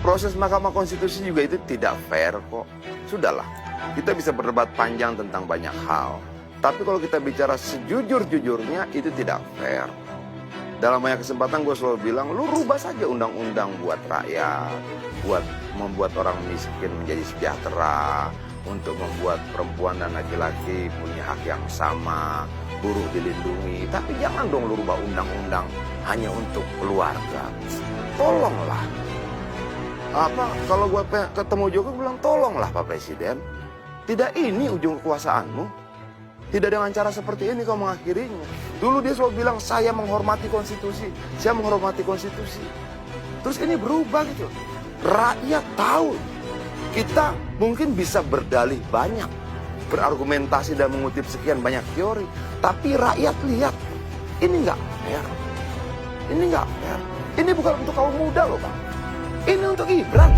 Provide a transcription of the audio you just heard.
Proses Mahkamah Konstitusi juga itu tidak fair kok. Sudahlah, kita bisa berdebat panjang tentang banyak hal. Tapi kalau kita bicara sejujur-jujurnya itu tidak fair. Dalam banyak kesempatan gue selalu bilang, lu rubah saja undang-undang buat rakyat, buat membuat orang miskin menjadi sejahtera, untuk membuat perempuan dan laki-laki punya hak yang sama, buruh dilindungi. Tapi jangan dong lu rubah undang-undang hanya untuk keluarga. Tolonglah. Kalau gue ketemu Jokowi bilang, tolonglah Pak Presiden. Tidak ini ujung kekuasaanmu. Tidak dengan cara seperti ini kau mengakhirinya. Dulu dia selalu bilang, saya menghormati konstitusi. Saya menghormati konstitusi. Terus ini berubah gitu. Rakyat tahu. Kita mungkin bisa berdalih banyak. Berargumentasi dan mengutip sekian banyak teori. Tapi rakyat lihat. Ini nggak fair. Ini nggak fair. Ini bukan untuk kaum muda loh Pak. Ini untuk Gibran.